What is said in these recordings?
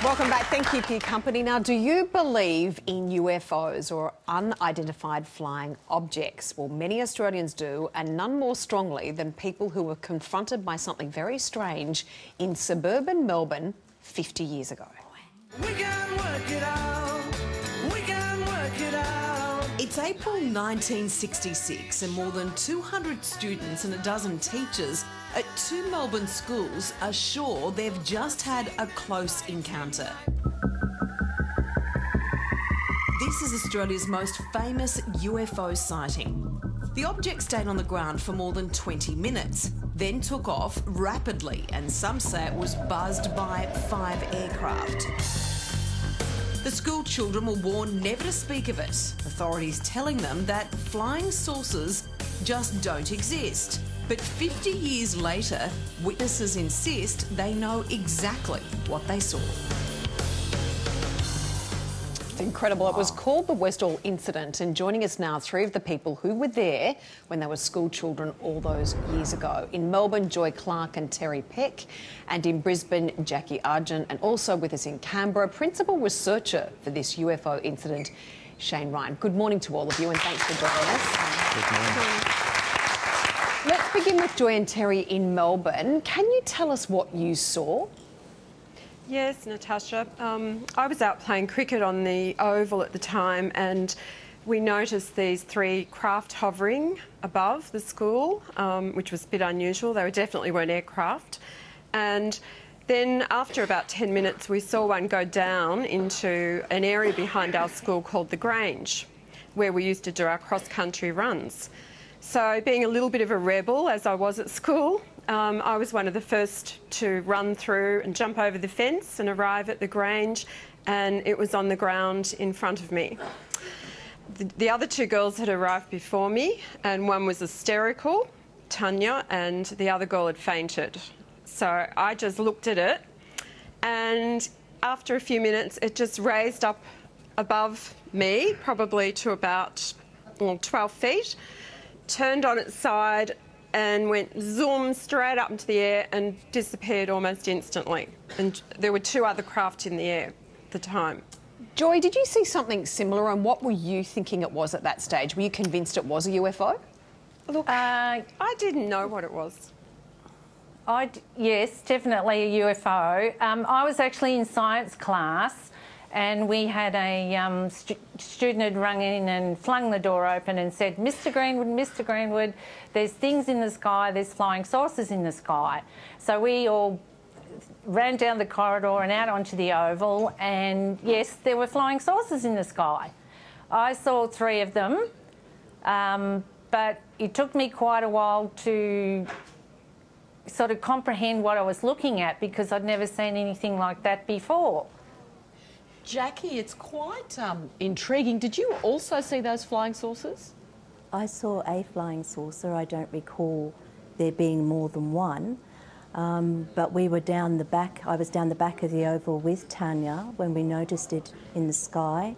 Welcome back. Thank you for your company. Now, do you believe in UFOs or unidentified flying objects? Well, many Australians do, and none more strongly than people who were confronted by something very strange in suburban Melbourne 50 years ago. We can work it out. We can work it out. It's April 1966 and more than 200 students and a dozen teachers at two Melbourne schools are sure they've just had a close encounter. This is Australia's most famous UFO sighting. The object stayed on the ground for more than 20 minutes, then took off rapidly, and some say it was buzzed by 5 aircraft. The school children were warned never to speak of it, authorities telling them that flying saucers just don't exist. But 50 years later, witnesses insist they know exactly what they saw. It's incredible. It was called the Westall Incident, and joining us now, 3 of the people who were there when they were school children all those years ago. In Melbourne, Joy Clark and Terry Peck, and in Brisbane, Jackie Argent, and also with us in Canberra, principal researcher for this UFO incident, Shane Ryan. Good morning to all of you, and thanks for joining us. Good morning. Let's begin with Joy and Terry in Melbourne. Can you tell us what you saw? Yes, Natasha. I was out playing cricket on the oval at the time, and we noticed these 3 craft hovering above the school, which was a bit unusual. They definitely weren't aircraft. And then after about 10 minutes, we saw one go down into an area behind our school called the Grange, where we used to do our cross-country runs. So being a little bit of a rebel, as I was at school, I was one of the first to run through and jump over the fence and arrive at the Grange, and it was on the ground in front of me. The other 2 girls had arrived before me, and one was hysterical, Tania, and the other girl had fainted. So I just looked at it, and after a few minutes, it just raised up above me, probably to about 12 feet, turned on its side and went zoom straight up into the air and disappeared almost instantly. And there were 2 other craft in the air at the time. Joy, did you see something similar, and what were you thinking it was at that stage? Were you convinced it was a UFO? Look, I didn't know what it was. Yes, definitely a UFO. I was actually in science class, and we had a student had rung in and flung the door open and said, Mr Greenwood, there's things in the sky, there's flying saucers in the sky. So we all ran down the corridor and out onto the oval, and yes, there were flying saucers in the sky. I saw 3 of them, but it took me quite a while to sort of comprehend what I was looking at, because I'd never seen anything like that before. Jackie, it's quite intriguing. Did you also see those flying saucers? I saw a flying saucer. I don't recall there being more than one, but we were down the back. I was down the back of the oval with Tania when we noticed it in the sky.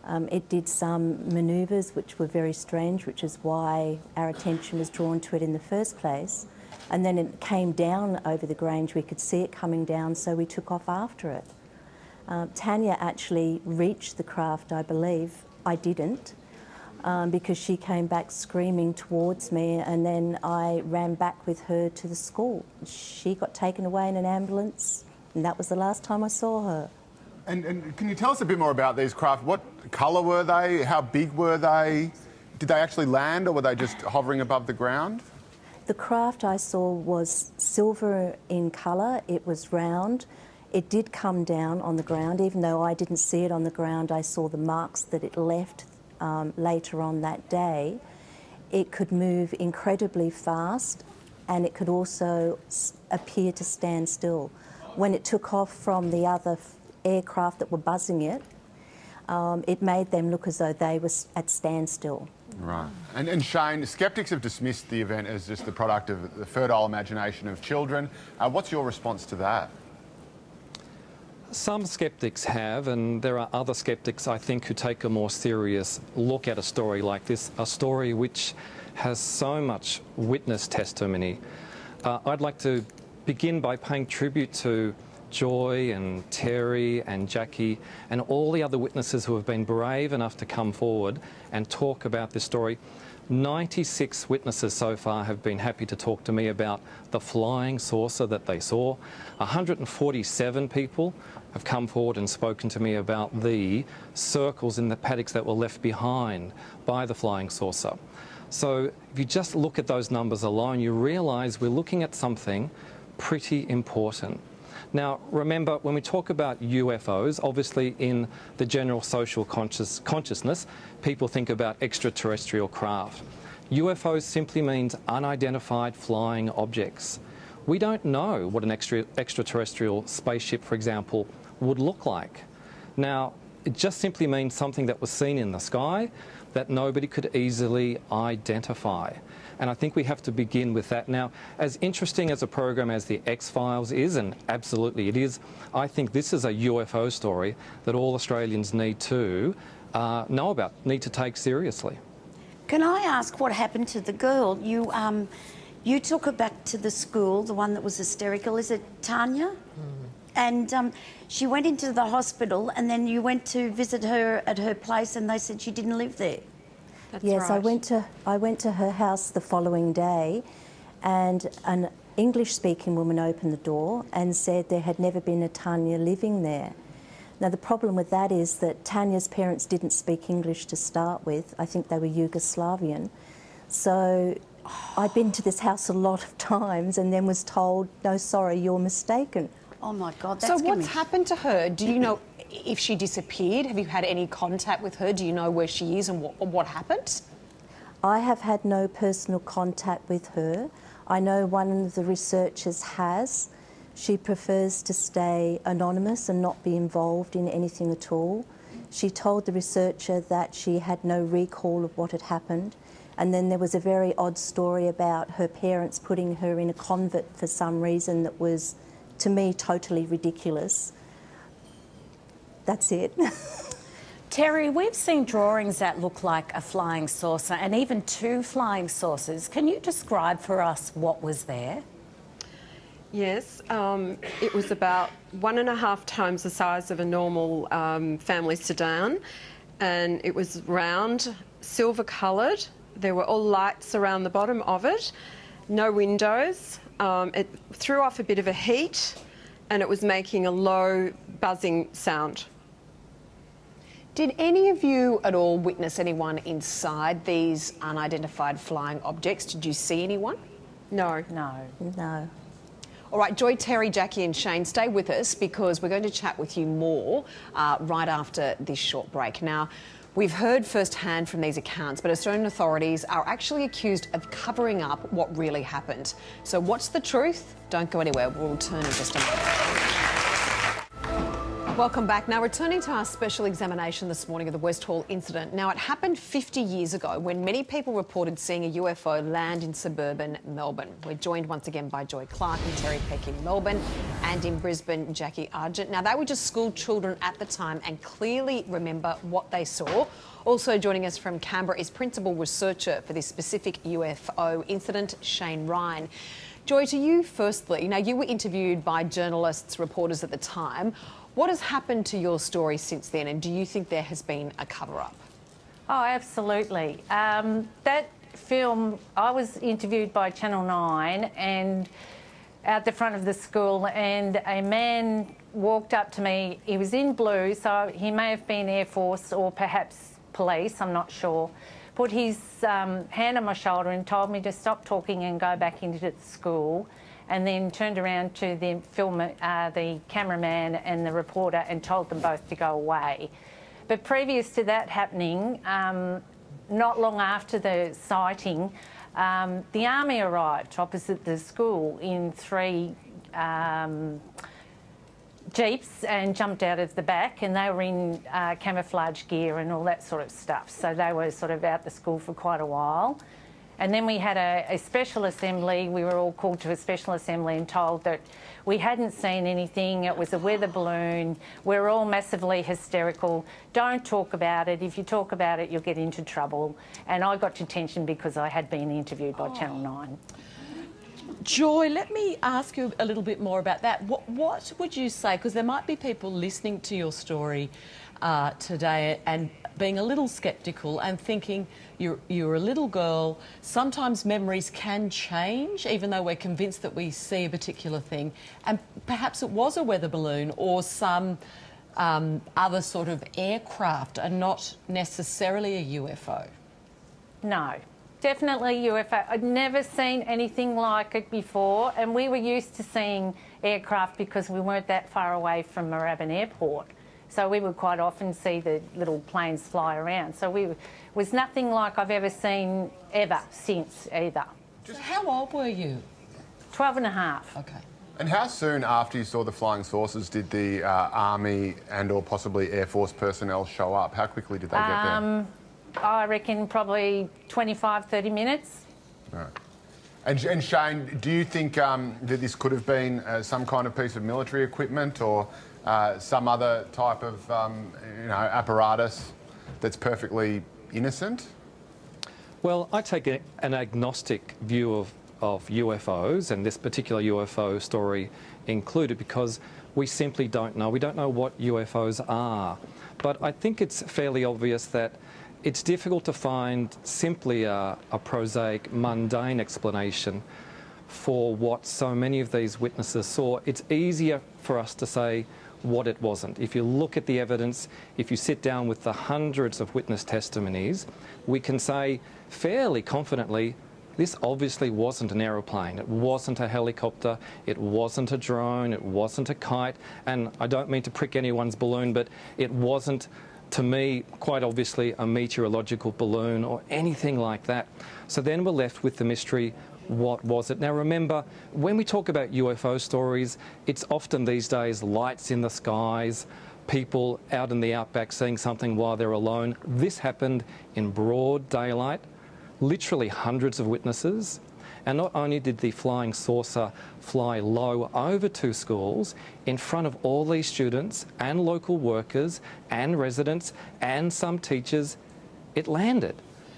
It did some manoeuvres which were very strange, which is why our attention was drawn to it in the first place. And then it came down over the Grange. We could see it coming down, so we took off after it. Tania actually reached the craft, I believe. I didn't, because she came back screaming towards me, and then I ran back with her to the school. She got taken away in an ambulance, and that was the last time I saw her. And can you tell us a bit more about these craft? What colour were they? How big were they? Did they actually land, or were they just hovering above the ground? The craft I saw was silver in colour. It was round. It did come down on the ground. Even though I didn't see it on the ground, I saw the marks that it left later on that day. It could move incredibly fast, and it could also appear to stand still. When it took off from the other aircraft that were buzzing it, it made them look as though they were at standstill. Right. And Shane, sceptics have dismissed the event as just the product of the fertile imagination of children. What's your response to that? Some sceptics have, and there are other sceptics, I think, who take a more serious look at a story like this, a story which has so much witness testimony. I'd like to begin by paying tribute to Joy and Terry and Jackie and all the other witnesses who have been brave enough to come forward and talk about this story. 96 witnesses so far have been happy to talk to me about the flying saucer that they saw. 147 people have come forward and spoken to me about the circles in the paddocks that were left behind by the flying saucer. So if you just look at those numbers alone, you realise we're looking at something pretty important. Now, remember, when we talk about UFOs, obviously in the general social consciousness, people think about extraterrestrial craft. UFOs simply means unidentified flying objects. We don't know what an extraterrestrial spaceship, for example, would look like. Now, it just simply means something that was seen in the sky that nobody could easily identify. And I think we have to begin with that. Now, as interesting as a program as The X-Files is, and absolutely it is, I think this is a UFO story that all Australians need to know about, need to take seriously. Can I ask what happened to the girl? You took her back to the school, the one that was hysterical. Is it Tania? And she went into the hospital, and then you went to visit her at her place, and they said she didn't live there. That's Yes, right. I went to her house the following day, and an English-speaking woman opened the door and said there had never been a Tania living there. Now, the problem with that is that Tania's parents didn't speak English to start with. I think they were Yugoslavian. So I'd been to this house a lot of times and then was told, no, sorry, you're mistaken. Oh my God, So that's what's happened to her? Do you know if she disappeared? Have you had any contact with her? Do you know where she is and what happened? I have had no personal contact with her. I know one of the researchers has. She prefers to stay anonymous and not be involved in anything at all. She told the researcher that she had no recall of what had happened. And then there was a very odd story about her parents putting her in a convent for some reason that was, to me, totally ridiculous. That's it. Terry, we've seen drawings that look like a flying saucer and even two flying saucers. Can you describe for us what was there? Yes, it was about 1.5 times the size of a normal family sedan, and it was round, silver coloured. There were all lights around the bottom of it, no windows. It threw off a bit of a heat, and it was making a low buzzing sound. Did any of you at all witness anyone inside these unidentified flying objects? Did you see anyone? No. No. No. All right, Joy, Terry, Jackie and Shane, stay with us because we're going to chat with you more right after this short break. Now, we've heard firsthand from these accounts, but Australian authorities are actually accused of covering up what really happened. So what's the truth? Don't go anywhere. We'll return in just a moment. Welcome back. Now, returning to our special examination this morning of the Westall incident. Now, it happened 50 years ago when many people reported seeing a UFO land in suburban Melbourne. We're joined once again by Joy Clark and Terry Peck in Melbourne, and in Brisbane, Jackie Argent. Now, they were just school children at the time and clearly remember what they saw. Also joining us from Canberra is principal researcher for this specific UFO incident, Shane Ryan. Joy, to you firstly. Now, you were interviewed by journalists, reporters at the time. What has happened to your story since then, and do you think there has been a cover-up? Oh, absolutely. That film, I was interviewed by Channel 9 and out the front of the school, and a man walked up to me. He was in blue, so he may have been Air Force or perhaps police, I'm not sure. Put his hand on my shoulder and told me to stop talking and go back into the school, and then turned around to the the cameraman and the reporter and told them both to go away. But previous to that happening, not long after the sighting, the army arrived opposite the school in 3 jeeps and jumped out of the back, and they were in camouflage gear and all that sort of stuff. So they were sort of out the school for quite a while. And then we had a special assembly. We were all called to a special assembly and told that we hadn't seen anything. It was a weather balloon. We're all massively hysterical. Don't talk about it. If you talk about it, you'll get into trouble. And I got detention because I had been interviewed by Channel 9. Joy, let me ask you a little bit more about that. What would you say, because there might be people listening to your story today and being a little sceptical and thinking you're a little girl, sometimes memories can change even though we're convinced that we see a particular thing, and perhaps it was a weather balloon or some other sort of aircraft and not necessarily a UFO? No. Definitely UFO. I'd never seen anything like it before, and we were used to seeing aircraft because we weren't that far away from Moorabbin Airport. So we would quite often see the little planes fly around. So it was nothing like I've ever seen ever since either. So how old were you? 12 and a half. Okay. And how soon after you saw the flying saucers did the Army and or possibly Air Force personnel show up? How quickly did they get there? I reckon probably 25, 30 minutes. Right. And Shane, do you think that this could have been some kind of piece of military equipment or some other type of apparatus that's perfectly innocent? Well, I take an agnostic view of UFOs, and this particular UFO story included, because we simply don't know. We don't know what UFOs are. But I think it's fairly obvious that it's difficult to find simply a prosaic, mundane explanation for what so many of these witnesses saw. It's easier for us to say what it wasn't. If you look at the evidence, if you sit down with the hundreds of witness testimonies, we can say fairly confidently, this obviously wasn't an aeroplane, it wasn't a helicopter, it wasn't a drone, it wasn't a kite, and I don't mean to prick anyone's balloon, but it wasn't, to me, quite obviously a meteorological balloon or anything like that. So then we're left with the mystery, what was it? Now remember, when we talk about UFO stories, it's often these days lights in the skies, people out in the outback seeing something while they're alone. This happened in broad daylight, literally hundreds of witnesses. And not only did the flying saucer fly low over two schools, in front of all these students and local workers and residents and some teachers, it landed.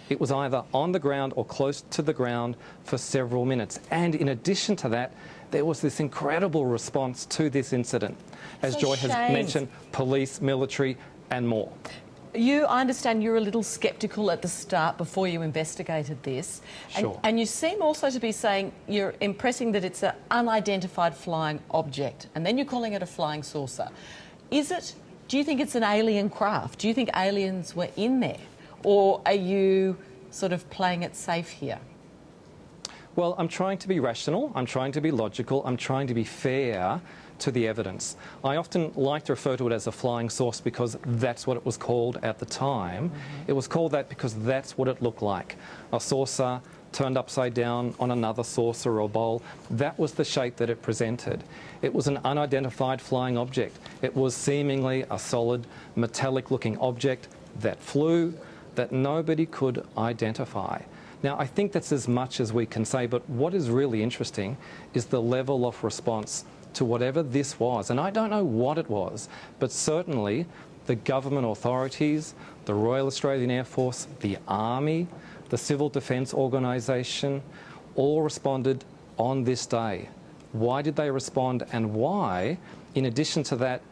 It was either on the ground or close to the ground for several minutes. And in addition to that, there was this incredible response to this incident. As Joy has mentioned, police, military and more. I understand you're a little sceptical at the start before you investigated this. Sure. And you seem also to be saying you're impressing that it's an unidentified flying object, and then you're calling it a flying saucer. Do you think it's an alien craft? Do you think aliens were in there? Or are you sort of playing it safe here? Well, I'm trying to be rational, I'm trying to be logical, I'm trying to be fair to the evidence. I often like to refer to it as a flying saucer because that's what it was called at the time. It was called that because that's what it looked like. A saucer turned upside down on another saucer or bowl. That was the shape that it presented. It was an unidentified flying object. It was seemingly a solid, metallic-looking object that flew, that nobody could identify. Now, I think that's as much as we can say, but what is really interesting is the level of response to whatever this was. And I don't know what it was, but certainly the government authorities, the Royal Australian Air Force, the Army, the Civil Defence Organisation, all responded on this day. Why did they respond, and why, in addition to that,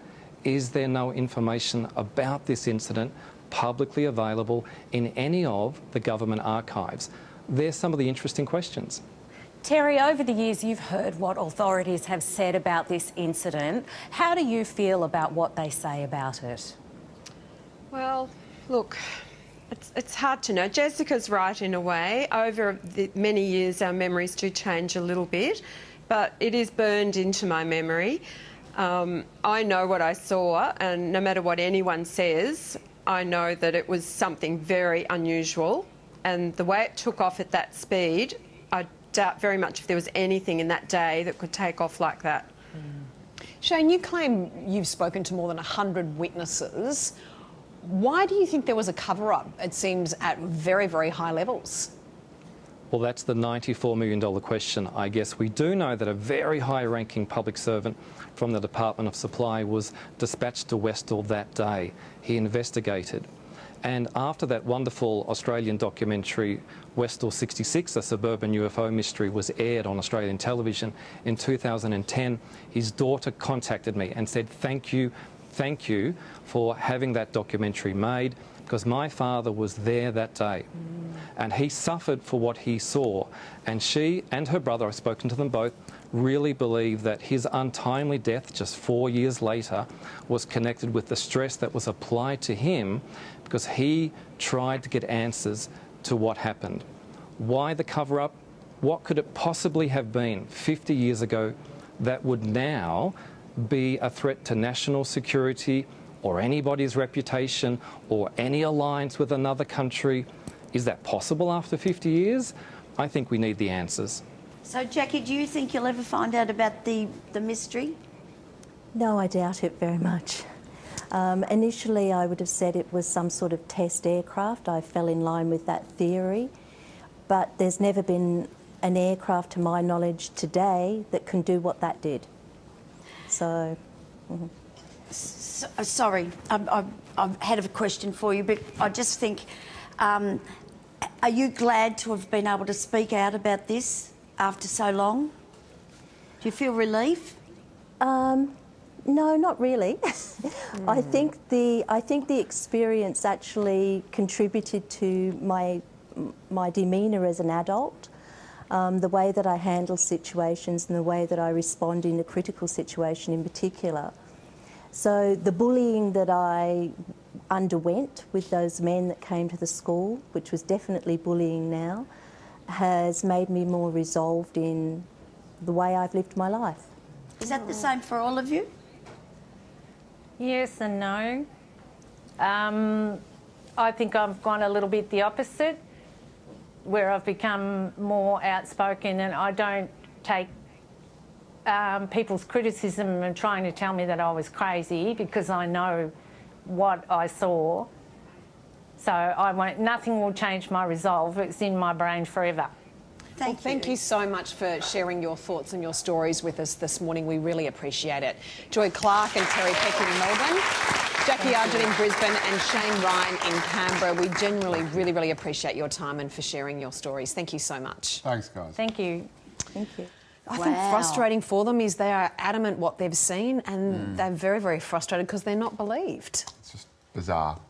is there no information about this incident publicly available in any of the government archives? There's some of the interesting questions. Terry, over the years you've heard what authorities have said about this incident. How do you feel about what they say about it? Well, look, it's hard to know. Jessica's right in a way. Over the many years our memories do change a little bit, but it is burned into my memory. I know what I saw, and no matter what anyone says, I know that it was something very unusual, and the way it took off at that speed, I doubt very much if there was anything in that day that could take off like that. Shane, you claim you've spoken to more than 100 witnesses. Why do you think there was a cover-up? It seems at very, very high levels. Well, that's the $94 million question, I guess. We do know that a very high-ranking public servant from the Department of Supply was dispatched to Westall that day. He investigated. And after that wonderful Australian documentary, Westall 66, a suburban UFO mystery, was aired on Australian television in 2010, his daughter contacted me and said, thank you for having that documentary made, because my father was there that day and he suffered for what he saw. And she and her brother, I've spoken to them both, really believe that his untimely death just 4 years later was connected with the stress that was applied to him because he tried to get answers to what happened. Why the cover-up? What could it possibly have been 50 years ago that would now be a threat to national security or anybody's reputation or any alliance with another country? Is that possible after 50 years? I think we need the answers. So, Jackie, do you think you'll ever find out about the mystery? No, I doubt it very much. Initially, I would have said it was some sort of test aircraft. I fell in line with that theory. But there's never been an aircraft, to my knowledge, today that can do what that did. So... Sorry, I've had a question for you, but I just think, are you glad to have been able to speak out about this after so long? Do you feel relief? No, not really. I think the experience actually contributed to my demeanour as an adult, the way that I handle situations and the way that I respond in a critical situation in particular. So the bullying that I underwent with those men that came to the school, which was definitely bullying now, has made me more resolved in the way I've lived my life. Is that the same for all of you? Yes and no. I think I've gone a little bit the opposite, where I've become more outspoken and I don't take people's criticism and trying to tell me that I was crazy, because I know what I saw. So nothing will change my resolve. It's in my brain forever. Thank you so much for sharing your thoughts and your stories with us this morning. We really appreciate it. Joy Clark and Terry Peck in Melbourne, Jackie Argent in Brisbane and Shane Ryan in Canberra. We generally really appreciate your time and for sharing your stories. Thank you so much. Thanks, guys. Thank you. Thank you. I think frustrating for them is they are adamant what they've seen and they're very frustrated because they're not believed. It's just bizarre.